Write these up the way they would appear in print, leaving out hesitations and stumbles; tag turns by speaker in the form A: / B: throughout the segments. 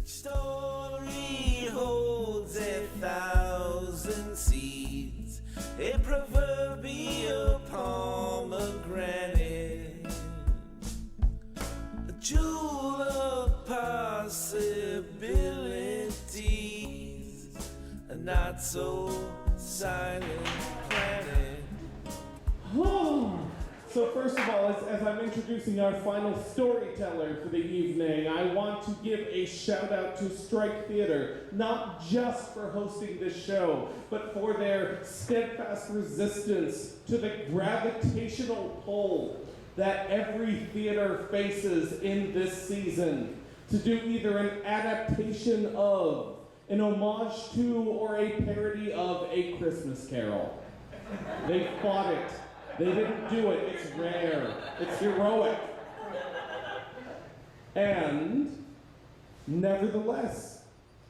A: Story holds 1,000 seeds, a proverbial pomegranate, a jewel of possibilities, a not so silent planet.
B: So first of all, as I'm introducing our final storyteller for the evening, I want to give a shout out to Strike Theater, not just for hosting this show, but for their steadfast resistance to the gravitational pull that every theater faces in this season, to do either an adaptation of, an homage to, or a parody of A Christmas Carol. They fought it. They didn't do it. It's rare. It's heroic. And nevertheless,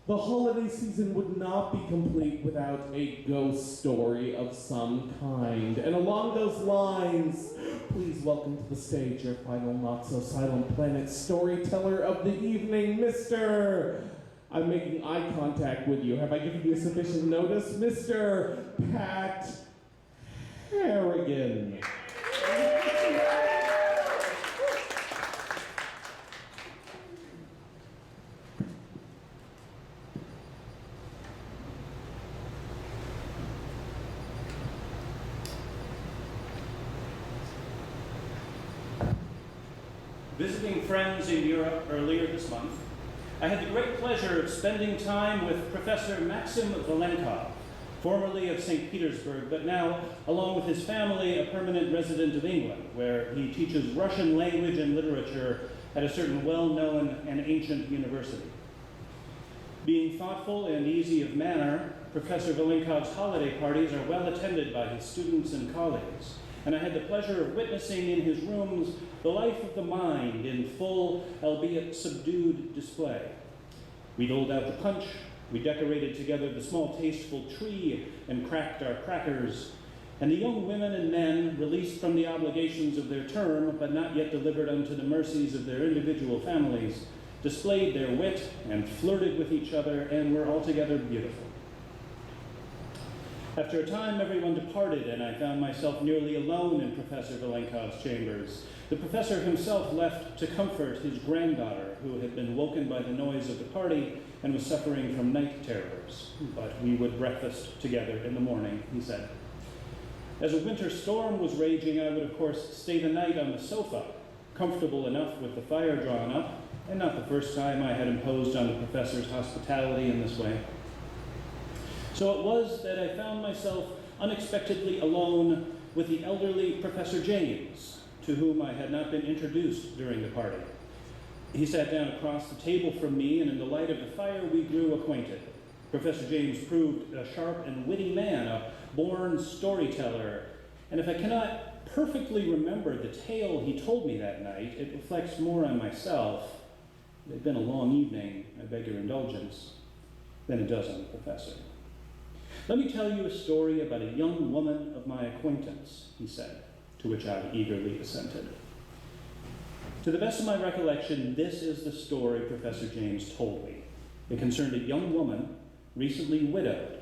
B: the holiday season would not be complete without a ghost story of some kind. And along those lines, please welcome to the stage your final not-so-silent planet storyteller of the evening, Mr. I'm making eye contact with you. Have I given you sufficient notice? Mr. Pat Harrigan.
C: Visiting friends in Europe earlier this month, I had the great pleasure of spending time with Professor Maxim Valenkov, formerly of St. Petersburg, but now, along with his family, a permanent resident of England, where he teaches Russian language and literature at a certain well-known and ancient university. Being thoughtful and easy of manner, Professor Valenkov's holiday parties are well attended by his students and colleagues, and I had the pleasure of witnessing in his rooms the life of the mind in full, albeit subdued, display. We doled out the punch, we decorated together the small tasteful tree and cracked our crackers, and the young women and men, released from the obligations of their term, but not yet delivered unto the mercies of their individual families, displayed their wit and flirted with each other and were altogether beautiful. After a time, everyone departed, and I found myself nearly alone in Professor Valenkov's chambers. The professor himself left to comfort his granddaughter, who had been woken by the noise of the party and was suffering from night terrors. But we would breakfast together in the morning, he said. As a winter storm was raging, I would, of course, stay the night on the sofa, comfortable enough with the fire drawn up, and not the first time I had imposed on the professor's hospitality in this way. So it was that I found myself unexpectedly alone with the elderly Professor James, to whom I had not been introduced during the party. He sat down across the table from me, and in the light of the fire we grew acquainted. Professor James proved a sharp and witty man, a born storyteller, and if I cannot perfectly remember the tale he told me that night, it reflects more on myself, it had been a long evening, I beg your indulgence, than it does on the professor. Let me tell you a story about a young woman of my acquaintance, he said, to which I eagerly assented. To the best of my recollection, this is the story Professor James told me. It concerned a young woman, recently widowed.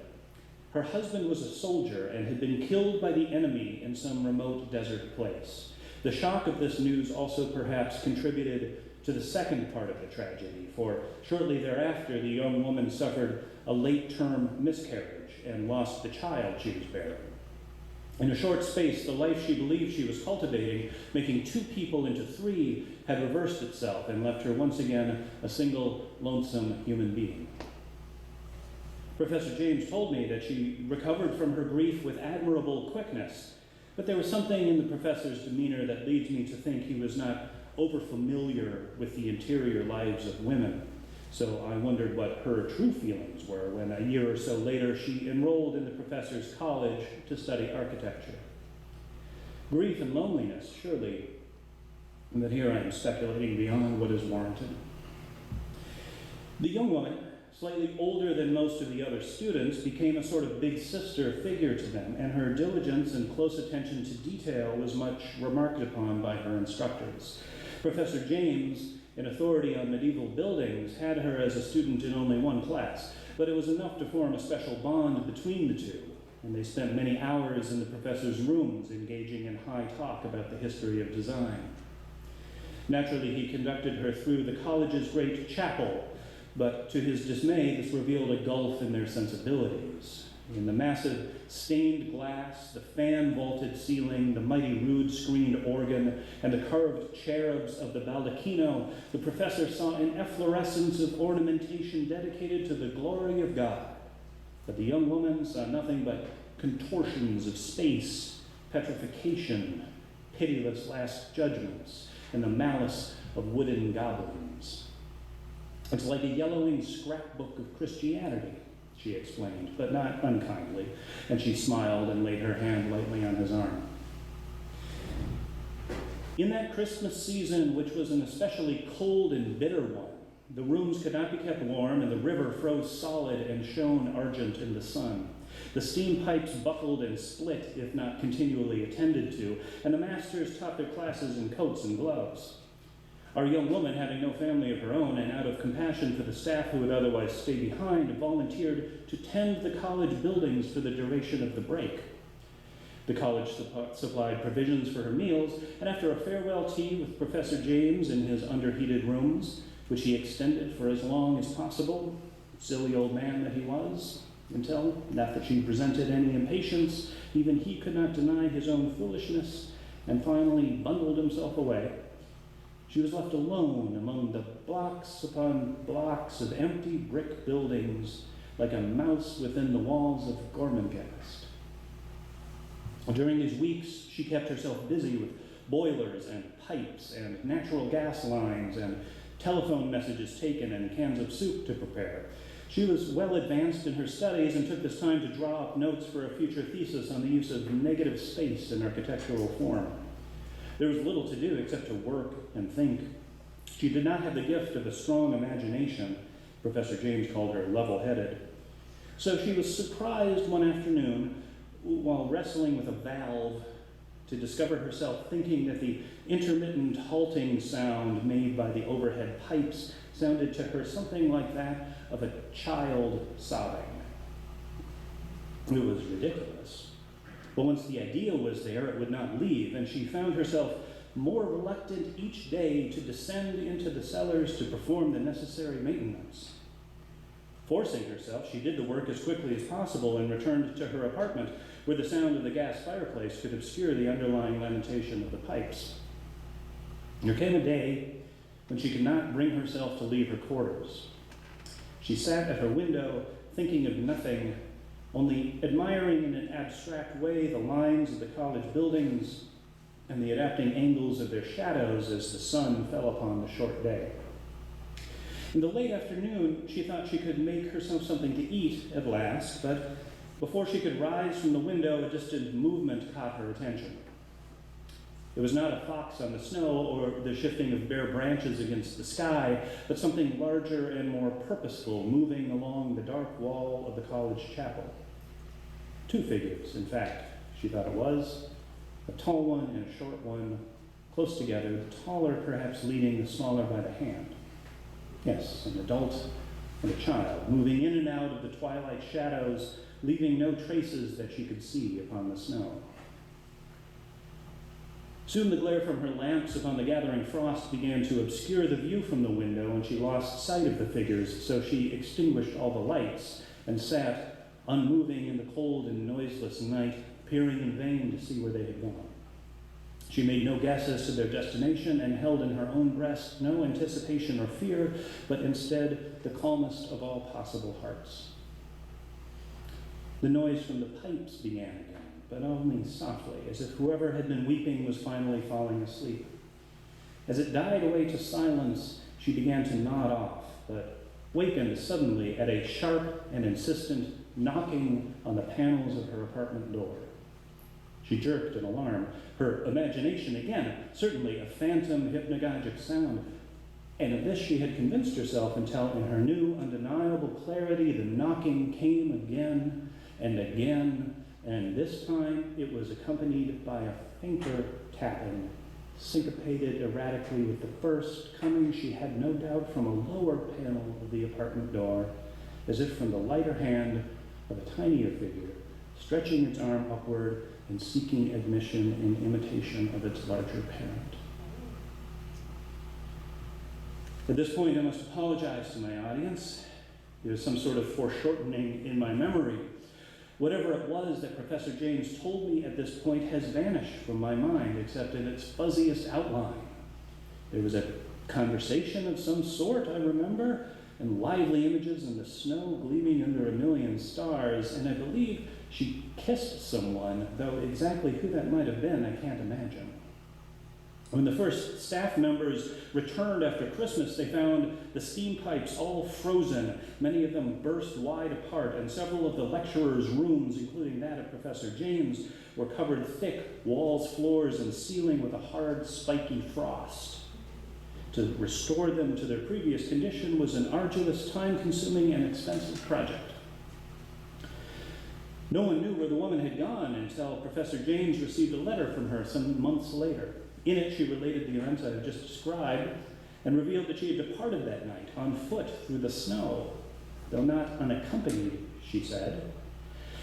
C: Her husband was a soldier and had been killed by the enemy in some remote desert place. The shock of this news also perhaps contributed to the second part of the tragedy, for shortly thereafter the young woman suffered a late-term miscarriage and lost the child she was bearing. In a short space, the life she believed she was cultivating, making two people into three, had reversed itself and left her once again a single, lonesome human being. Professor James told me that she recovered from her grief with admirable quickness, but there was something in the professor's demeanor that leads me to think he was not overfamiliar with the interior lives of women. So I wondered what her true feelings were when a year or so later she enrolled in the professor's college to study architecture. Grief and loneliness, surely, but here I am speculating beyond what is warranted. The young woman, slightly older than most of the other students, became a sort of big sister figure to them, and her diligence and close attention to detail was much remarked upon by her instructors. Professor James an authority on medieval buildings, had her as a student in only one class, but it was enough to form a special bond between the two, and they spent many hours in the professor's rooms engaging in high talk about the history of design. Naturally, he conducted her through the college's great chapel, but to his dismay, this revealed a gulf in their sensibilities. In the massive stained glass, the fan-vaulted ceiling, the mighty rood-screened organ, and the carved cherubs of the baldacchino, the professor saw an efflorescence of ornamentation dedicated to the glory of God. But the young woman saw nothing but contortions of space, petrification, pitiless last judgments, and the malice of wooden goblins. It's like a yellowing scrapbook of Christianity, she explained, but not unkindly, and she smiled and laid her hand lightly on his arm. In that Christmas season, which was an especially cold and bitter one, the rooms could not be kept warm, and the river froze solid and shone argent in the sun. The steam pipes buckled and split, if not continually attended to, and the masters taught their classes in coats and gloves. Our young woman, having no family of her own, and out of compassion for the staff who would otherwise stay behind, volunteered to tend the college buildings for the duration of the break. The college supplied provisions for her meals, and after a farewell tea with Professor James in his underheated rooms, which he extended for as long as possible, silly old man that he was, until, not that she presented any impatience, even he could not deny his own foolishness, and finally bundled himself away, she was left alone among the blocks upon blocks of empty brick buildings, like a mouse within the walls of Gormenghast. During these weeks, she kept herself busy with boilers and pipes and natural gas lines and telephone messages taken and cans of soup to prepare. She was well advanced in her studies and took this time to draw up notes for a future thesis on the use of negative space in architectural form. There was little to do except to work and think. She did not have the gift of a strong imagination. Professor James called her level-headed. So she was surprised one afternoon, while wrestling with a valve, to discover herself thinking that the intermittent halting sound made by the overhead pipes sounded to her something like that of a child sobbing. It was ridiculous. But once the idea was there, it would not leave, and she found herself more reluctant each day to descend into the cellars to perform the necessary maintenance. Forcing herself, she did the work as quickly as possible and returned to her apartment, where the sound of the gas fireplace could obscure the underlying lamentation of the pipes. There came a day when she could not bring herself to leave her quarters. She sat at her window, thinking of nothing, only admiring in an abstract way the lines of the college buildings and the adapting angles of their shadows as the sun fell upon the short day. In the late afternoon, she thought she could make herself something to eat at last, but before she could rise from the window, a distant movement caught her attention. It was not a fox on the snow or the shifting of bare branches against the sky, but something larger and more purposeful moving along the dark wall of the college chapel. Two figures, in fact, she thought it was, a tall one and a short one, close together, the taller perhaps leading the smaller by the hand. Yes, an adult and a child, moving in and out of the twilight shadows, leaving no traces that she could see upon the snow. Soon the glare from her lamps upon the gathering frost began to obscure the view from the window, and she lost sight of the figures, so she extinguished all the lights and sat, unmoving in the cold and noiseless night, peering in vain to see where they had gone. She made no guess as to their destination and held in her own breast no anticipation or fear, but instead the calmest of all possible hearts. The noise from the pipes began again, but only softly, as if whoever had been weeping was finally falling asleep. As it died away to silence, she began to nod off, but wakened suddenly at a sharp and insistent knocking on the panels of her apartment door. She jerked in alarm, her imagination again, certainly a phantom hypnagogic sound, and of this she had convinced herself until in her new undeniable clarity the knocking came again and again, and this time it was accompanied by a fainter tapping, syncopated erratically with the first, coming, she had no doubt, from a lower panel of the apartment door, as if from the lighter hand of a tinier figure, stretching its arm upward and seeking admission in imitation of its larger parent. At this point, I must apologize to my audience. There's some sort of foreshortening in my memory. Whatever it was that Professor James told me at this point has vanished from my mind, except in its fuzziest outline. There was a conversation of some sort, I remember, and lively images in the snow gleaming under a million stars, and I believe she kissed someone, though exactly who that might have been, I can't imagine. When the first staff members returned after Christmas, they found the steam pipes all frozen. Many of them burst wide apart, and several of the lecturers' rooms, including that of Professor James, were covered thick, walls, floors, and ceiling with a hard, spiky frost. To restore them to their previous condition was an arduous, time-consuming, and expensive project. No one knew where the woman had gone until Professor James received a letter from her some months later. In it, she related the events I had just described and revealed that she had departed that night on foot through the snow, though not unaccompanied, she said,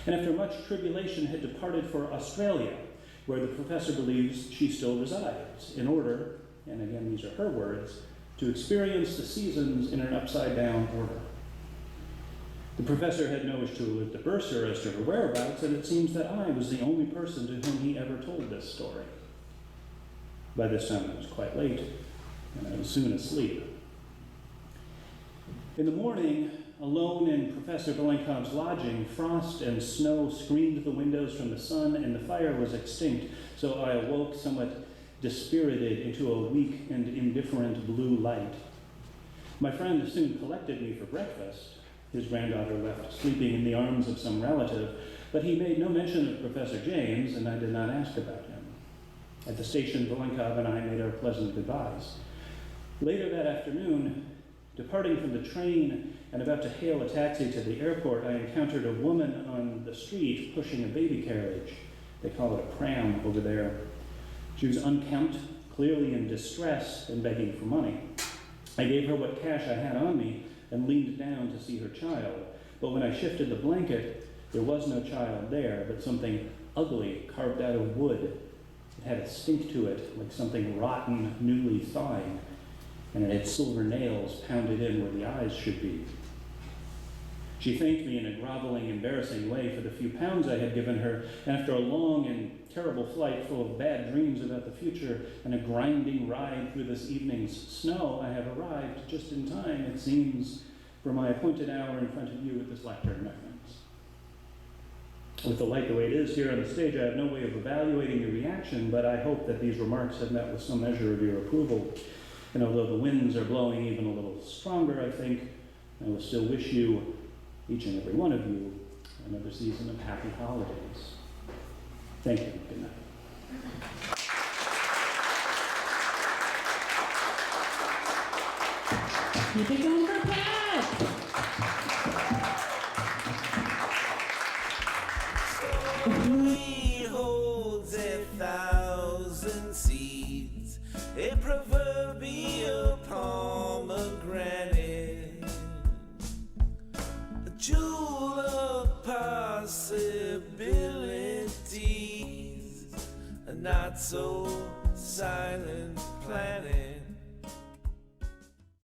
C: and after much tribulation had departed for Australia, where the professor believes she still resides, in order, and again these are her words, to experience the seasons in an upside-down order. The professor had no wish to allude to Bursar as to her whereabouts, and it seems that I was the only person to whom he ever told this story. By this time it was quite late, and I was soon asleep. In the morning, alone in Professor Volenkov's lodging, frost and snow screened the windows from the sun, and the fire was extinct, so I awoke somewhat dispirited into a weak and indifferent blue light. My friend soon collected me for breakfast. His granddaughter left sleeping in the arms of some relative, but he made no mention of Professor James, and I did not ask about him. At the station, Volenkov and I made our pleasant goodbyes. Later that afternoon, departing from the train and about to hail a taxi to the airport, I encountered a woman on the street pushing a baby carriage. They call it a pram over there. She was unkempt, clearly in distress, and begging for money. I gave her what cash I had on me and leaned down to see her child. But when I shifted the blanket, there was no child there, but something ugly carved out of wood. It had a stink to it, like something rotten, newly thawing, and it had silver nails pounded in where the eyes should be. She thanked me in a groveling, embarrassing way for the few pounds I had given her, and after a long and terrible flight full of bad dreams about the future and a grinding ride through this evening's snow, I have arrived just in time, it seems, for my appointed hour in front of you at this lectern, my friends. With the light the way it is here on the stage, I have no way of evaluating your reaction, but I hope that these remarks have met with some measure of your approval. And although the winds are blowing even a little stronger, I think I will still wish you, each and every one of you, another season of happy holidays. Thank you. Good night.
D: Keep it going for Pat.
A: He holds 1,000 seeds, a proverbial pomegranate, a jewel of possibilities, a not so silent planet.